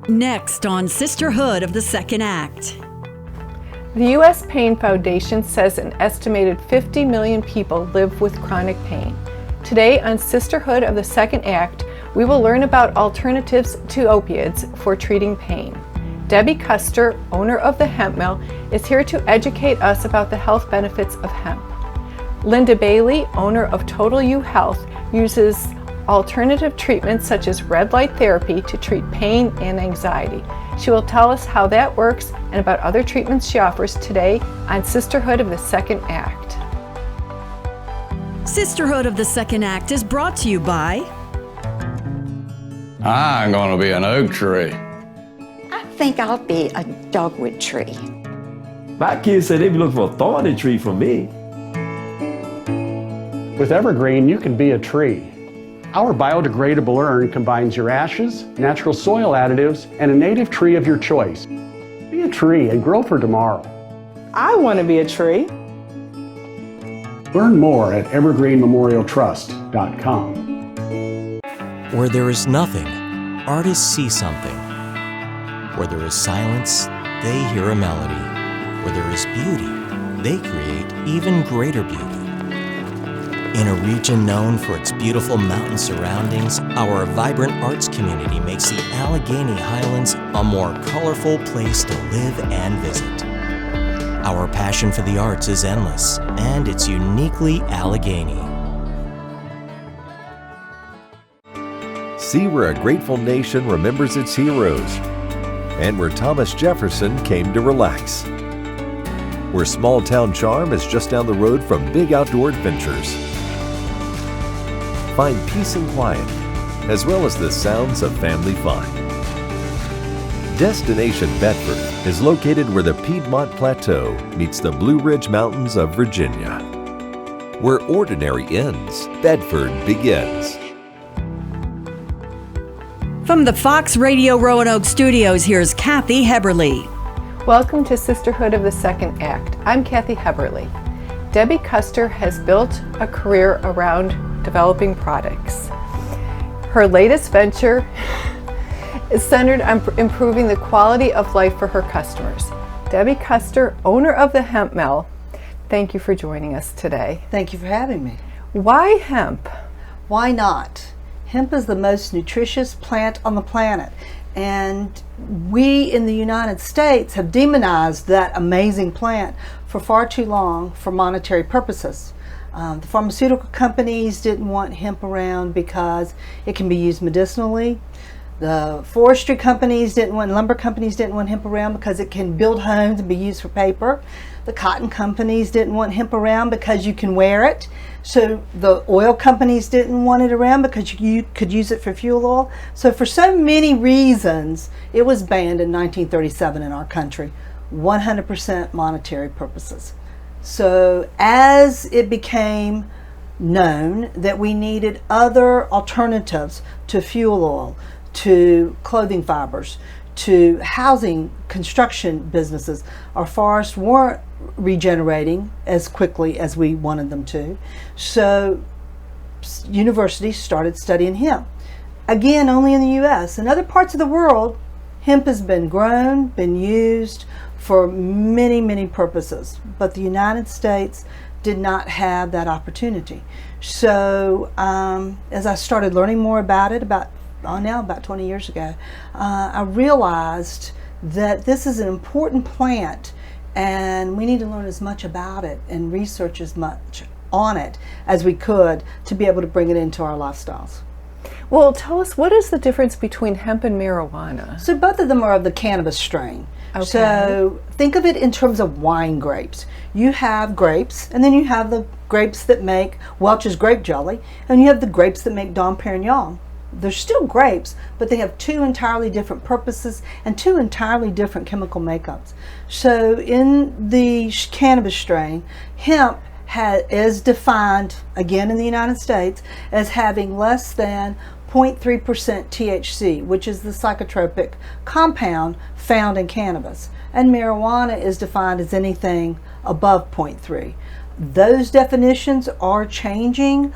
Next on Sisterhood of the Second Act. The U.S. Pain Foundation says an estimated 50 million people live with chronic pain. Today on Sisterhood of the Second Act, we will learn about alternatives to opioids for treating pain. Debbie Custer, owner of the Hemp Mill, is here to educate us about the health benefits of hemp. Linda Bailey, owner of Total U Health, uses alternative treatments such as red light therapy to treat pain and anxiety. She will tell us how that works and about other treatments she offers today on Sisterhood of the Second Act. Sisterhood of the Second Act is brought to you by... I'm gonna be an oak tree. I think I'll be a dogwood tree. My kids say they be looking for a thorny tree for me. With Evergreen, you can be a tree. Our biodegradable urn combines your ashes, natural soil additives, and a native tree of your choice. Be a tree and grow for tomorrow. I want to be a tree. Learn more at evergreenmemorialtrust.com. Where there is nothing, artists see something. Where there is silence, they hear a melody. Where there is beauty, they create even greater beauty. In a region known for its beautiful mountain surroundings, our vibrant arts community makes the Allegheny Highlands a more colorful place to live and visit. Our passion for the arts is endless, and it's uniquely Allegheny. See where a grateful nation remembers its heroes, and where Thomas Jefferson came to relax. Where small town charm is just down the road from big outdoor adventures. Find peace and quiet, as well as the sounds of family fun. Destination Bedford is located where the Piedmont Plateau meets the Blue Ridge Mountains of Virginia. Where ordinary ends, Bedford begins. From the Fox Radio Roanoke Studios, here's Kathy Heberly. Welcome to Sisterhood of the Second Act. I'm Kathy Heberly. Debbie Custer has built a career around developing products. Her latest venture is centered on improving the quality of life for her customers. Debbie Custer, owner of the Hemp Mill, thank you for joining us today. Thank you for having me. Why hemp? Why not? Hemp is the most nutritious plant on the planet, and we in the United States have demonized that amazing plant for far too long for monetary purposes. The pharmaceutical companies didn't want hemp around because it can be used medicinally. The forestry companies didn't want, lumber companies didn't want hemp around because it can build homes and be used for paper. The cotton companies didn't want hemp around because you can wear it. So the oil companies didn't want it around because you could use it for fuel oil. So for so many reasons, it was banned in 1937 in our country, 100% monetary purposes. So as it became known that we needed other alternatives to fuel oil, to clothing fibers, to housing, construction businesses, our forests weren't regenerating as quickly as we wanted them to. So universities started studying hemp. Again, only in the US. In other parts of the world, hemp has been grown, been used for many, many purposes, but the United States did not have that opportunity. So as I started learning more about it, about 20 years ago, I realized that this is an important plant and we need to learn as much about it and research as much on it as we could to be able to bring it into our lifestyles. Well, tell us, what is the difference between hemp and marijuana? So both of them are of the cannabis strain. Okay. So think of it in terms of wine grapes. You have grapes, and then you have the grapes that make Welch's grape jelly, and you have the grapes that make Dom Perignon. They're still grapes, but they have two entirely different purposes and two entirely different chemical makeups. So in the cannabis strain, hemp is defined, again in the United States, as having less than 0.3% THC, which is the psychotropic compound found in cannabis. And marijuana is defined as anything above 0.3. Those definitions are changing.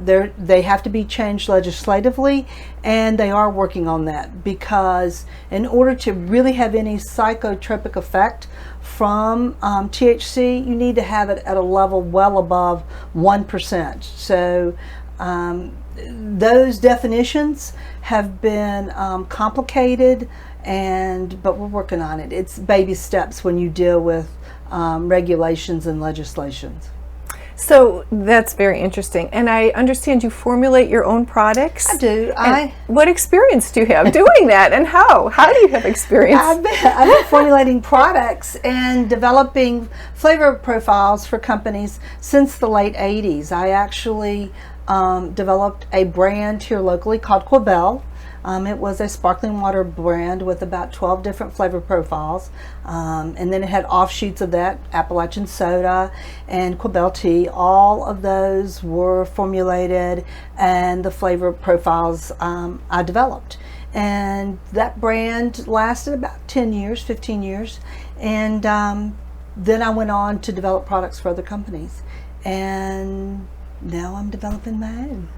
they have to be changed legislatively, and they are working on that, because in order to really have any psychotropic effect from THC, you need to have it at a level well above 1%. So those definitions have been complicated, but we're working on it. It's baby steps when you deal with regulations and legislations. So that's very interesting. And I understand you formulate your own products. I do. What experience do you have doing that, and how? How do you have experience? I've been formulating products and developing flavor profiles for companies since the late 80s. I actually developed a brand here locally called Quibell. It was a sparkling water brand with about 12 different flavor profiles, and then it had offshoots of that, Appalachian soda and Quibell tea. All of those were formulated, and the flavor profiles I developed. And that brand lasted about 10 years, 15 years, and then I went on to develop products for other companies, and now I'm developing my own.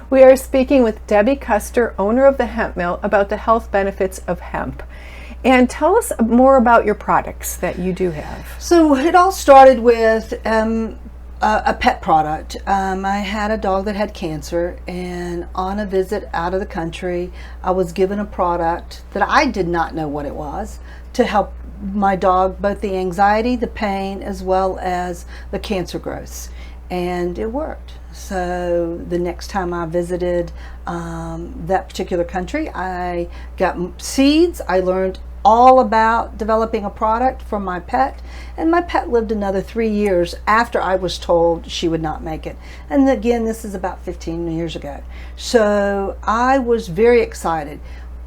We are speaking with Debbie Custer, owner of the Hemp Mill, about the health benefits of hemp. And tell us more about your products that you do have. So it all started with a pet product. I had a dog that had cancer, and on a visit out of the country, I was given a product that I did not know what it was to help my dog, both the anxiety, the pain, as well as the cancer growths. And it worked. So the next time I visited that particular country, I got seeds. I learned all about developing a product for my pet, and my pet lived another 3 years after I was told she would not make it. And again, this is about 15 years ago. So I was very excited.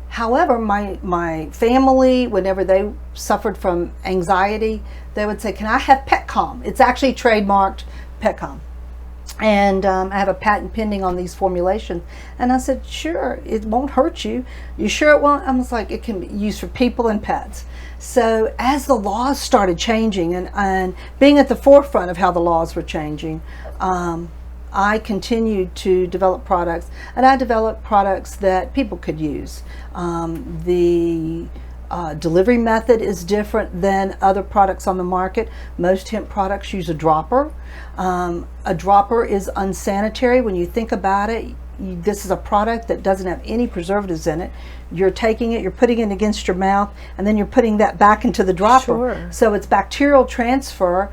However, my family, whenever they suffered from anxiety, they would say, "Can I have Petcom?" It's actually trademarked, Petcom. And I have a patent pending on these formulations. And I said, "Sure, it won't hurt you. You sure it won't?" I was like, "It can be used for people and pets." So as the laws started changing, and being at the forefront of how the laws were changing, I continued to develop products, and I developed products that people could use. The delivery method is different than other products on the market. Most hemp products use a dropper. A dropper is unsanitary. When you think about it, this is a product that doesn't have any preservatives in it. You're taking it, you're putting it against your mouth, and then you're putting that back into the dropper. Sure. So it's bacterial transfer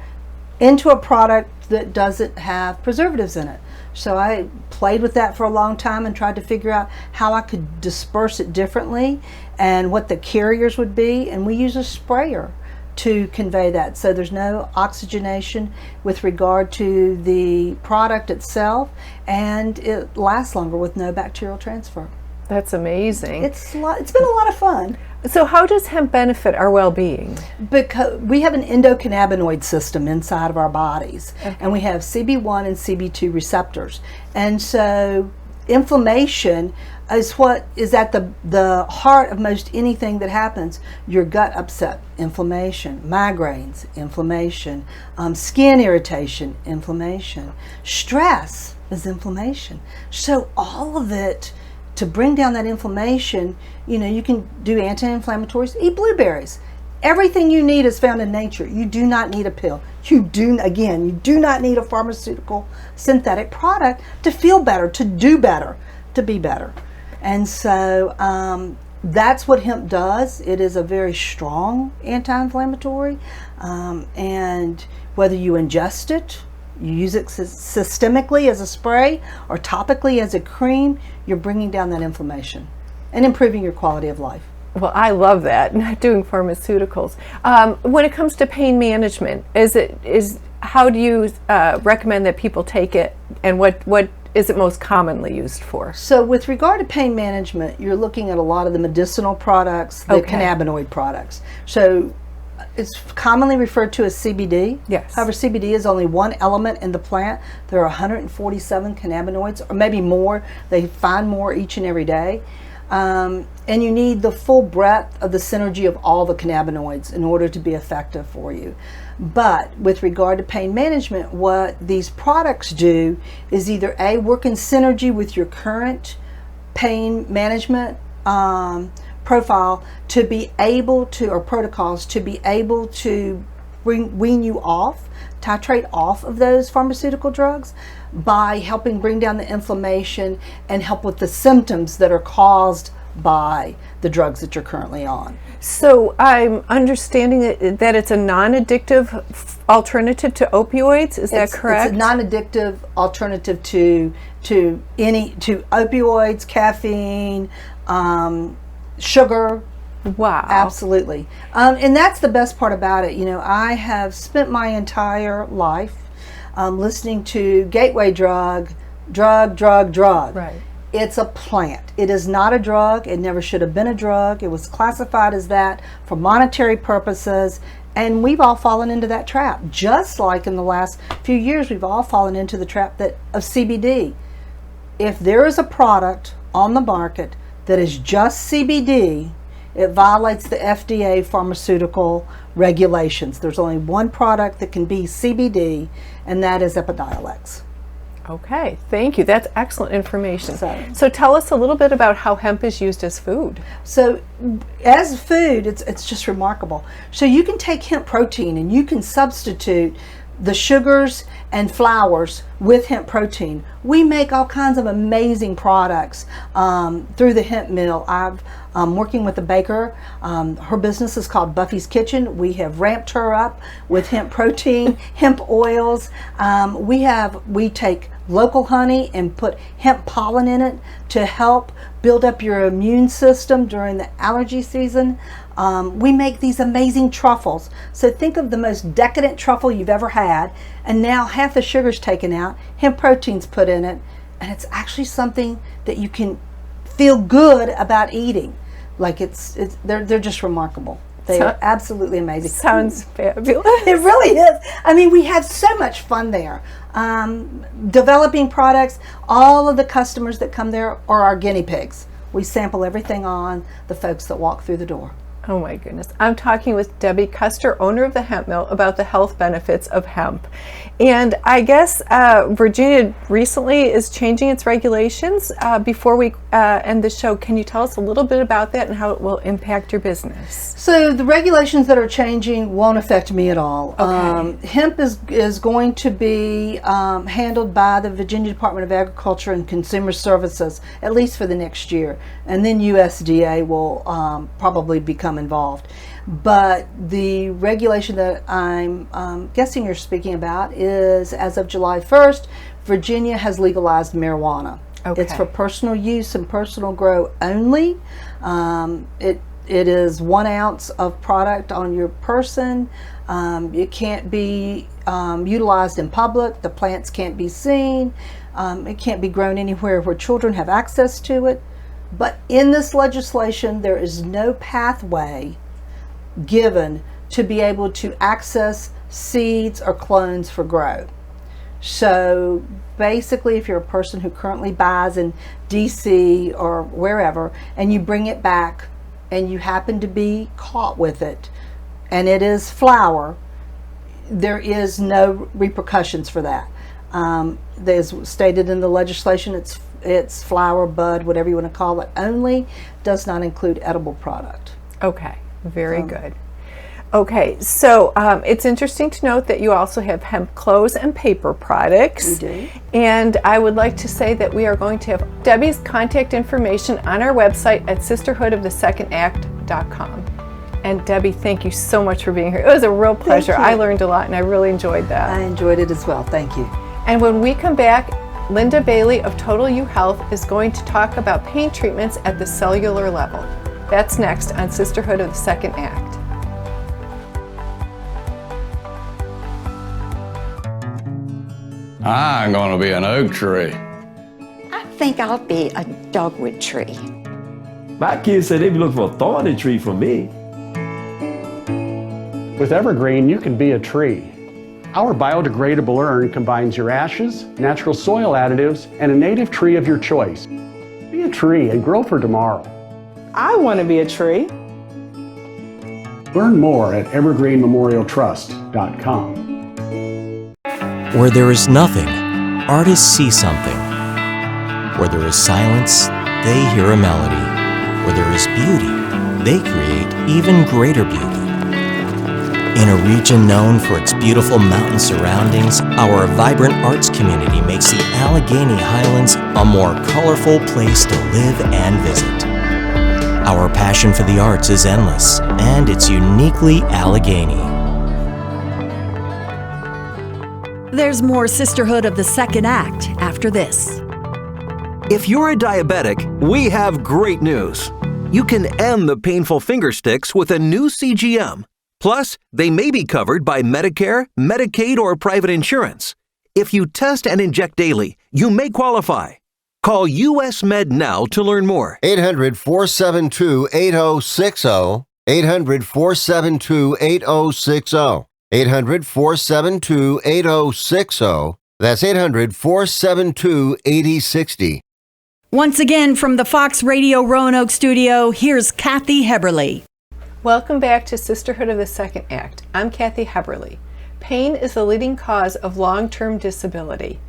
into a product that doesn't have preservatives in it. So I played with that for a long time and tried to figure out how I could disperse it differently and what the carriers would be, and we use a sprayer to convey that. So there's no oxygenation with regard to the product itself, and it lasts longer with no bacterial transfer. That's amazing. It's been a lot of fun. So how does hemp benefit our well-being? Because we have an endocannabinoid system inside of our bodies, and we have CB1 and CB2 receptors. And so inflammation is what is at the heart of most anything that happens. Your gut upset, inflammation; migraines, inflammation; skin irritation, inflammation; stress is inflammation. So all of it, to bring down that inflammation, you can do anti-inflammatories, eat blueberries. Everything you need is found in nature. You do not need a pill. You do not need a pharmaceutical synthetic product to feel better, to do better, to be better. And so that's what hemp does. It is a very strong anti-inflammatory, and whether you ingest it, you use it systemically as a spray or topically as a cream, you're bringing down that inflammation and improving your quality of life. Well, I love that, not doing pharmaceuticals. When it comes to pain management, how do you recommend that people take it, and what is it most commonly used for? So with regard to pain management, you're looking at a lot of the medicinal products, the cannabinoid products. So it's commonly referred to as CBD. Yes. However, CBD is only one element in the plant. There are 147 cannabinoids, or maybe more. They find more each and every day. And you need the full breadth of the synergy of all the cannabinoids in order to be effective for you. But with regard to pain management, what these products do is either A, work in synergy with your current pain management profile to be able to, or protocols, to be able to wean you off, titrate off of those pharmaceutical drugs by helping bring down the inflammation and help with the symptoms that are caused by the drugs that you're currently on. So I'm understanding that it's a non-addictive alternative to opioids. Is that correct? It's a non-addictive alternative to opioids, caffeine, sugar. Wow. Absolutely. And that's the best part about it. You know, I have spent my entire life listening to gateway drug. Right. It's a plant. It is not a drug. It never should have been a drug. It was classified as that for monetary purposes, and we've all fallen into that trap. Just like in the last few years, we've all fallen into the trap of CBD. If there is a product on the market that is just CBD, it violates the FDA pharmaceutical regulations. There's only one product that can be CBD, and that is Epidiolex. Okay, thank you. That's excellent information. So tell us a little bit about how hemp is used as food. So as food, it's just remarkable. So you can take hemp protein and you can substitute the sugars and flours with hemp protein. We make all kinds of amazing products through the hemp mill. I'm working with a baker. Her business is called Buffy's Kitchen. We have ramped her up with hemp protein, hemp oils. We take local honey and put hemp pollen in it to help build up your immune system during the allergy season. We make these amazing truffles. So think of the most decadent truffle you've ever had, and now half the sugar's taken out, hemp protein's put in it, and it's actually something that you can feel good about eating. Like they're just remarkable. They are absolutely amazing. Sounds fabulous. It really is. I mean, we have so much fun there. Developing products, all of the customers that come there are our guinea pigs. We sample everything on the folks that walk through the door. Oh my goodness. I'm talking with Debbie Custer, owner of the Hemp Mill, about the health benefits of hemp. And I guess Virginia recently is changing its regulations. Before we end the show, can you tell us a little bit about that and how it will impact your business? So the regulations that are changing won't affect me at all. Okay. Hemp is going to be handled by the Virginia Department of Agriculture and Consumer Services, at least for the next year. And then USDA will probably become involved. But the regulation that I'm guessing you're speaking about is, as of July 1st, Virginia has legalized marijuana. Okay. It's for personal use and personal grow only. It is 1 ounce of product on your person. It can't be utilized in public. The plants can't be seen. It can't be grown anywhere where children have access to it. But in this legislation, there is no pathway given to be able to access seeds or clones for grow. So basically, if you're a person who currently buys in DC or wherever, and you bring it back and you happen to be caught with it, and it is flour, there is no repercussions for that. As stated in the legislation, it's flour, bud, whatever you want to call it, only, does not include edible product. Okay, very good. Okay, so it's interesting to note that you also have hemp clothes and paper products. We do. And I would like to say that we are going to have Debbie's contact information on our website at sisterhoodofthesecondact.com. And Debbie, thank you so much for being here. It was a real pleasure. I learned a lot and I really enjoyed that. I enjoyed it as well. Thank you. And when we come back, Linda Bailey of Total U Health is going to talk about pain treatments at the cellular level. That's next on Sisterhood of the Second Act. I'm going to be an oak tree. I think I'll be a dogwood tree. My kids say they be looking for a thorny tree from me. With Evergreen, you can be a tree. Our biodegradable urn combines your ashes, natural soil additives, and a native tree of your choice. Be a tree and grow for tomorrow. I want to be a tree. Learn more at evergreenmemorialtrust.com. Where there is nothing, artists see something. Where there is silence, they hear a melody. Where there is beauty, they create even greater beauty. In a region known for its beautiful mountain surroundings, our vibrant arts community makes the Allegheny Highlands a more colorful place to live and visit. Our passion for the arts is endless, and it's uniquely Allegheny. There's more Sisterhood of the Second Act after this. If you're a diabetic, we have great news. You can end the painful finger sticks with a new CGM. Plus, they may be covered by Medicare, Medicaid, or private insurance. If you test and inject daily, you may qualify. Call US Med now to learn more. 800-472-8060. 800-472-8060. 800-472-8060. That's 800-472-8060. Once again, from the Fox Radio Roanoke studio, here's Kathy Heberly. Welcome back to Sisterhood of the Second Act. I'm Kathy Heberly. Pain is the leading cause of long-term disability.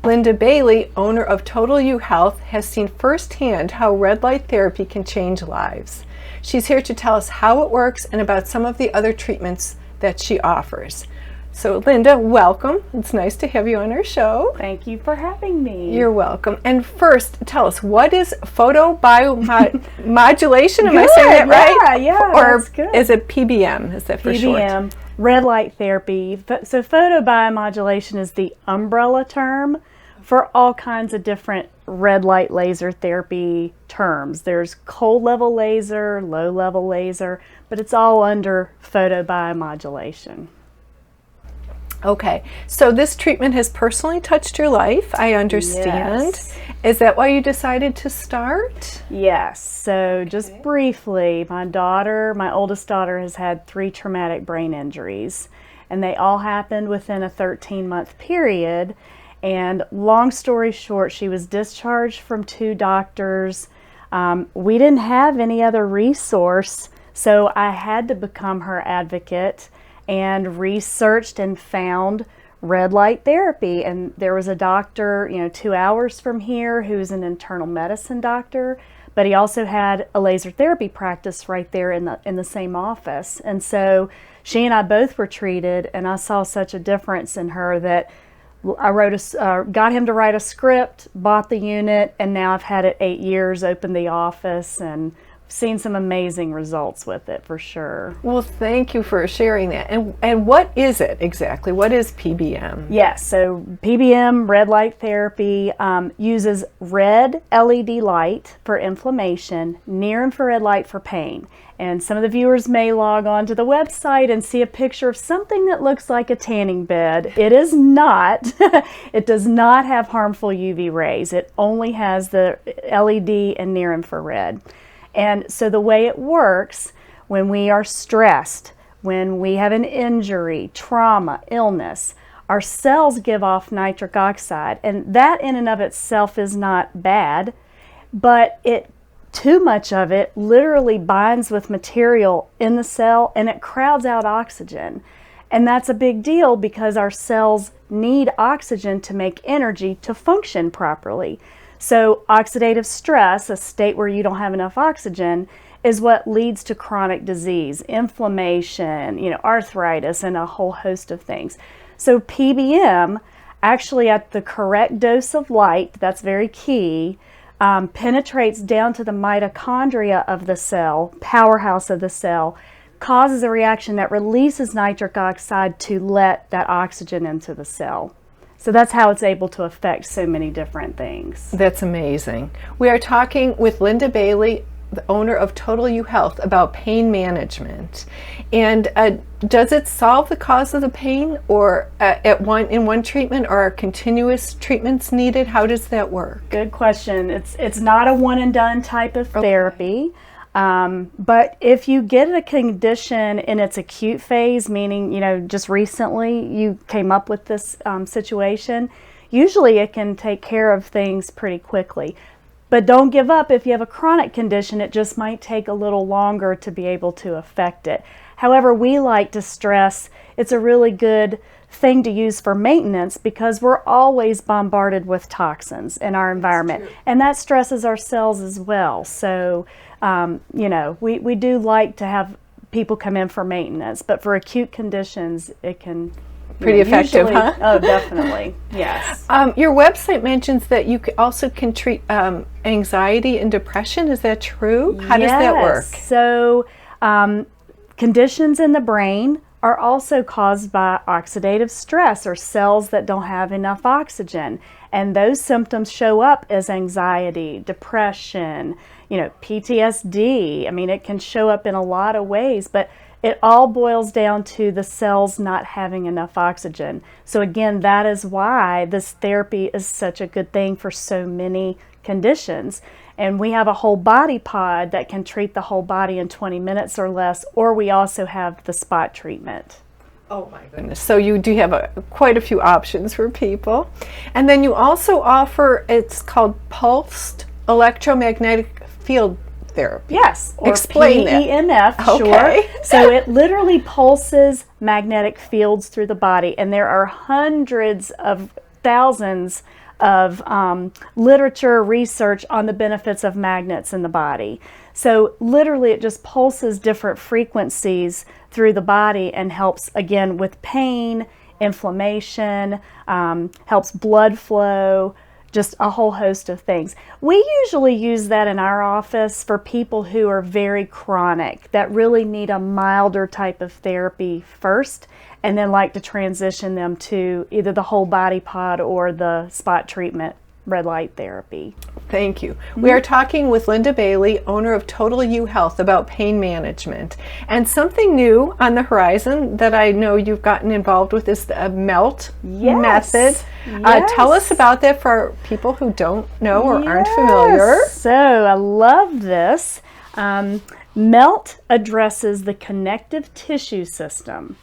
Linda Bailey, owner of Total U Health, has seen firsthand how red light therapy can change lives. She's here to tell us how it works and about some of the other treatments that she offers. So Linda, welcome. It's nice to have you on our show. Thank you for having me. You're welcome. And first, tell us, what is photobiomodulation? Am I saying that right? Yeah, or that's good. is it PBM? Is that for short? PBM, red light therapy. So photobiomodulation is the umbrella term for all kinds of different red light laser therapy terms. There's cold level laser, low level laser, but it's all under photobiomodulation. Okay, so this treatment has personally touched your life, I understand. Yes. Is that why you decided to start? Yes, so just briefly, my oldest daughter has had 3 traumatic brain injuries, and they all happened within a 13-month period. And long story short, she was discharged from 2 doctors. We didn't have any other resource, so I had to become her advocate and researched and found red light therapy. And there was a doctor, 2 hours from here, who's an internal medicine doctor, but he also had a laser therapy practice right there in the same office. And so she and I both were treated, and I saw such a difference in her that I got him to write a script, bought the unit, and now I've had it 8 years, opened the office, and seen some amazing results with it for sure. Well, thank you for sharing that. And what is it exactly? What is PBM? Yes, so PBM, red light therapy, uses red LED light for inflammation, near infrared light for pain. And some of the viewers may log on to the website and see a picture of something that looks like a tanning bed. It is not. It does not have harmful UV rays. It only has the LED and near infrared. And so the way it works, when we are stressed, when we have an injury, trauma, illness, our cells give off nitric oxide, and that in and of itself is not bad, but too much of it literally binds with material in the cell and it crowds out oxygen. And that's a big deal because our cells need oxygen to make energy to function properly. So oxidative stress, a state where you don't have enough oxygen, is what leads to chronic disease, inflammation, arthritis, and a whole host of things. So PBM, actually at the correct dose of light, that's very key, penetrates down to the mitochondria of the cell, powerhouse of the cell, causes a reaction that releases nitric oxide to let that oxygen into the cell. So that's how it's able to affect so many different things. That's amazing. We are talking with Linda Bailey, the owner of Total U Health, about pain management. And does it solve the cause of the pain, or in one treatment, or are continuous treatments needed? How does that work? Good question. It's not a one and done type of therapy. But if you get a condition in its acute phase, meaning, just recently you came up with this situation, usually it can take care of things pretty quickly. But don't give up. If you have a chronic condition, it just might take a little longer to be able to affect it. However, we like to stress it's a really good thing to use for maintenance because we're always bombarded with toxins in our environment, and that stresses our cells as well. So, you know, we do like to have people come in for maintenance, but for acute conditions, it can pretty effective, huh? Oh, definitely, yes. Your website mentions that you also can treat anxiety and depression. Is that true? How does that work? So, conditions in the brain are also caused by oxidative stress or cells that don't have enough oxygen. And those symptoms show up as anxiety, depression, you know, PTSD. I mean, it can show up in a lot of ways, but it all boils down to the cells not having enough oxygen. So again, that is why this therapy is such a good thing for so many conditions. And we have a whole body pod that can treat the whole body in 20 minutes or less, or we also have the spot treatment. Oh my goodness. So you do have quite a few options for people. And then you also offer, it's called pulsed electromagnetic field therapy. Yes, or explain PEMF, that. sure. Okay. So it literally pulses magnetic fields through the body, and there are hundreds of thousands of literature research on the benefits of magnets in the body. So literally it just pulses different frequencies through the body and helps again with pain, inflammation, helps blood flow, just a whole host of things. We usually use that in our office for people who are very chronic, that really need a milder type of therapy first, and then like to transition them to either the whole body pod or the spot treatment, red light therapy. Thank you. We are talking with Linda Bailey, owner of Total U Health, about pain management. And something new on the horizon that I know you've gotten involved with is the MELT method. Tell us about that for people who don't know or aren't familiar. So I love this. MELT addresses the connective tissue system.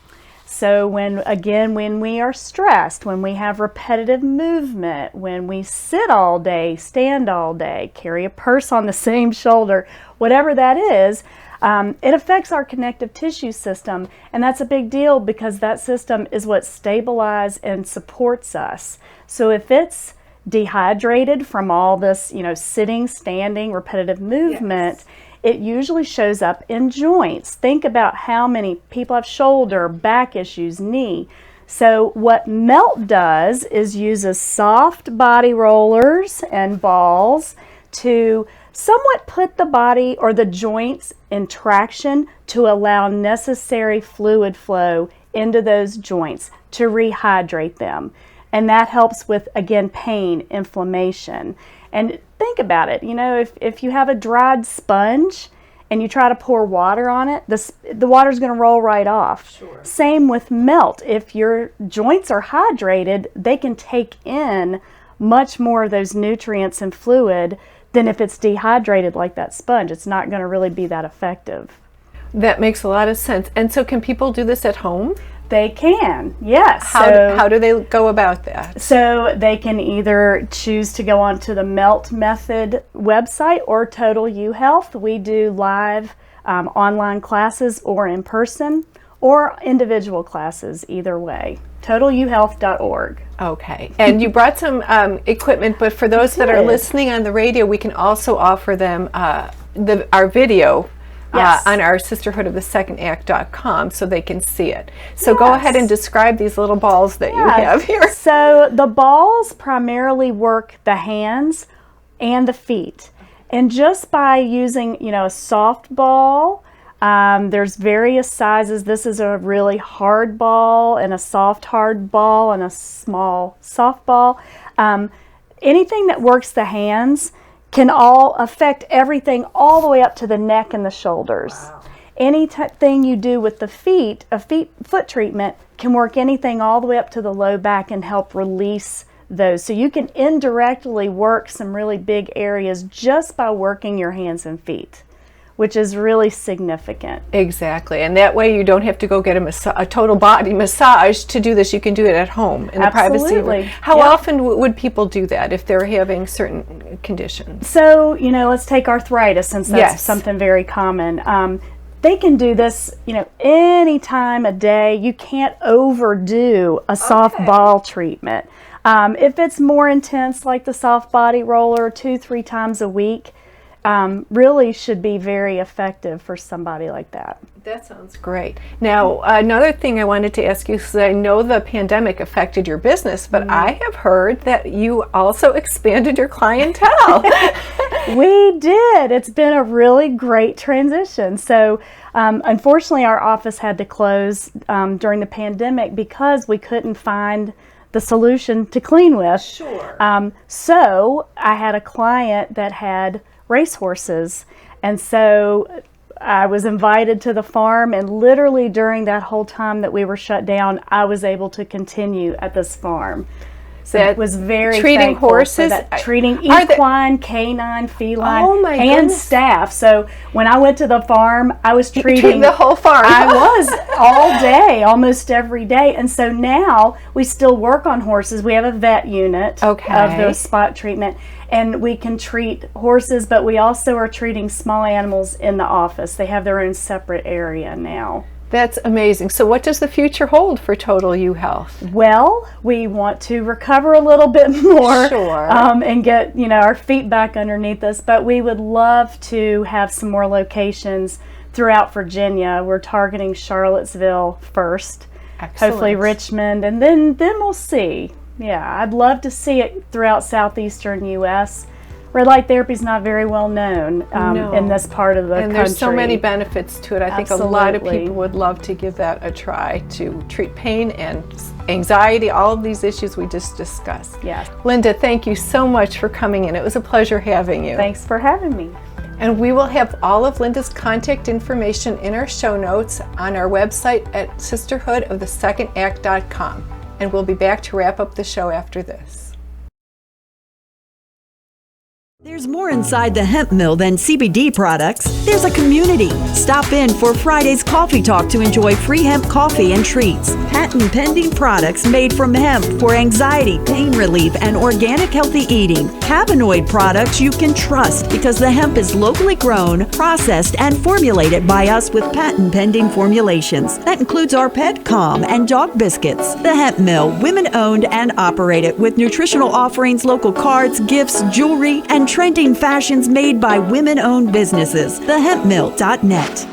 So when we are stressed, when we have repetitive movement, when we sit all day, stand all day, carry a purse on the same shoulder, whatever that is, it affects our connective tissue system. And that's a big deal because that system is what stabilizes and supports us. So if it's dehydrated from all this, you know, sitting, standing, repetitive movement, it usually shows up in joints. Think about how many people have shoulder, back issues, knee. So what MELT does is uses soft body rollers and balls to somewhat put the body or the joints in traction to allow necessary fluid flow into those joints to rehydrate them. And that helps with, again, pain, inflammation. And think about it, you know, if you have a dried sponge and you try to pour water on it, the water's going to roll right off. Sure. Same with MELT. If your joints are hydrated, they can take in much more of those nutrients and fluid than if it's dehydrated like that sponge. It's not going to really be that effective. That makes a lot of sense. And so can people do this at home? They can, yes. How do they go about that? So they can either choose to go onto the MELT Method website or Total U Health. We do live online classes or in person or individual classes, either way. TotalUHealth.org. Okay. And you brought some equipment, but for those that are listening on the radio, we can also offer them our video. On our sisterhoodofthesecond-act.com so they can see it. So go ahead and describe these little balls that you have here. So the balls primarily work the hands and the feet. And just by using, you know, a soft ball, there's various sizes. This is a really hard ball and a soft hard ball and a small soft ball. Anything that works the hands can all affect everything all the way up to the neck and the shoulders. Wow. Anything you do with the feet, foot treatment can work anything all the way up to the low back and help release those. So you can indirectly work some really big areas just by working your hands and feet, which is really significant. Exactly, and that way you don't have to go get a total body massage to do this. You can do it at home in the privacy. Absolutely. How often would people do that if they're having certain conditions? So, let's take arthritis, since that's something very common. They can do this, any time of day. You can't overdo a soft ball treatment. If it's more intense, like the soft body roller, 2-3 times a week, really should be very effective for somebody like that. That sounds great. Now, another thing I wanted to ask you, because I know the pandemic affected your business, but I have heard that you also expanded your clientele. We did. It's been a really great transition. So, unfortunately, our office had to close during the pandemic because we couldn't find the solution to clean with. Sure. So, I had a client that had racehorses, and so I was invited to the farm, and literally during that whole time that we were shut down, I was able to continue at this farm. So it was very treating horses, treating equine, canine, feline, and staff. So when I went to the farm, I was treating the whole farm. I was all day, almost every day. And so now we still work on horses. We have a vet unit of the spot treatment, and we can treat horses, but we also are treating small animals in the office. They have their own separate area now. That's amazing. So what does the future hold for Total U Health? Well, we want to recover a little bit more and get our feet back underneath us, but we would love to have some more locations throughout Virginia. We're targeting Charlottesville first, hopefully Richmond, and then we'll see. Yeah, I'd love to see it throughout southeastern U.S. Red light therapy is not very well known in this part of the country. And there's so many benefits to it. I think a lot of people would love to give that a try to treat pain and anxiety, all of these issues we just discussed. Yes. Linda, thank you so much for coming in. It was a pleasure having you. Thanks for having me. And we will have all of Linda's contact information in our show notes on our website at sisterhoodofthesecondAct.com. And we'll be back to wrap up the show after this. There's more inside the hemp mill than CBD products. There's a community. Stop in for Friday's Coffee Talk to enjoy free hemp coffee and treats. Patent pending products made from hemp for anxiety, pain relief, and organic healthy eating. Cannabinoid products you can trust because the hemp is locally grown, processed, and formulated by us with patent pending formulations. That includes our Pet Calm and dog biscuits. The Hemp Mill, women owned and operated with nutritional offerings, local cards, gifts, jewelry, and trending fashions made by women-owned businesses. TheHempMill.net.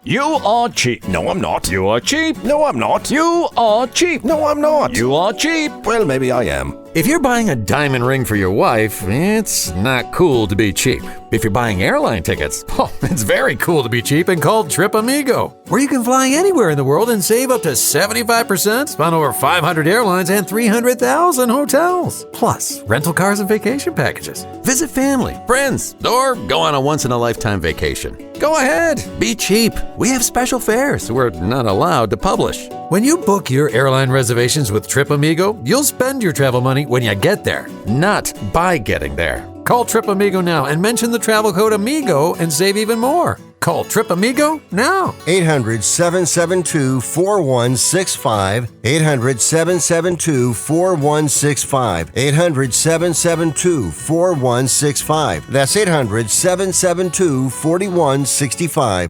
You are cheap. No, I'm not. You are cheap. No, I'm not. You are cheap. No, I'm not. You are cheap. Well, maybe I am. If you're buying a diamond ring for your wife, it's not cool to be cheap. If you're buying airline tickets, it's very cool to be cheap and called Trip Amigo, where you can fly anywhere in the world and save up to 75% on over 500 airlines and 300,000 hotels. Plus, rental cars and vacation packages. Visit family, friends, or go on a once-in-a-lifetime vacation. Go ahead, be cheap. We have special fares we're not allowed to publish. When you book your airline reservations with Trip Amigo, you'll spend your travel money when you get there, not by getting there. Call Trip Amigo now and mention the travel code AMIGO and save even more. Call Trip Amigo now. 800-772-4165. 800-772-4165. 800-772-4165. That's 800-772-4165.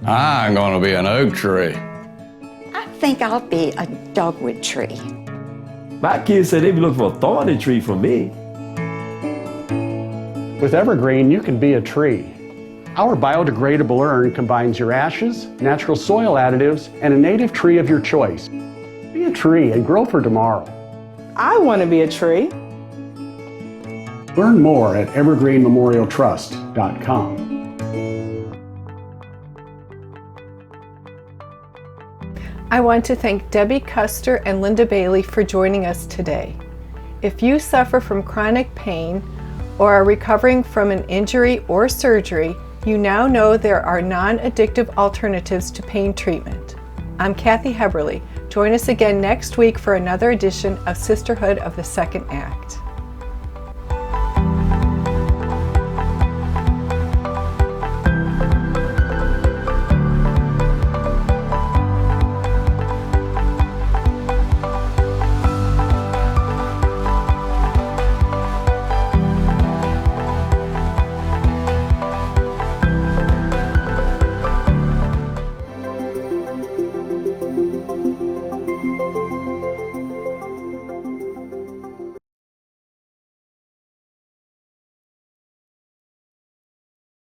I'm going to be an oak tree. I think I'll be a dogwood tree. My kids said they be looking for a thorny tree from me. With Evergreen, you can be a tree. Our biodegradable urn combines your ashes, natural soil additives, and a native tree of your choice. Be a tree and grow for tomorrow. I want to be a tree. Learn more at evergreenmemorialtrust.com. I want to thank Debbie Custer and Linda Bailey for joining us today. If you suffer from chronic pain or are recovering from an injury or surgery, you now know there are non-addictive alternatives to pain treatment. I'm Kathy Heberly. Join us again next week for another edition of Sisterhood of the Second Act.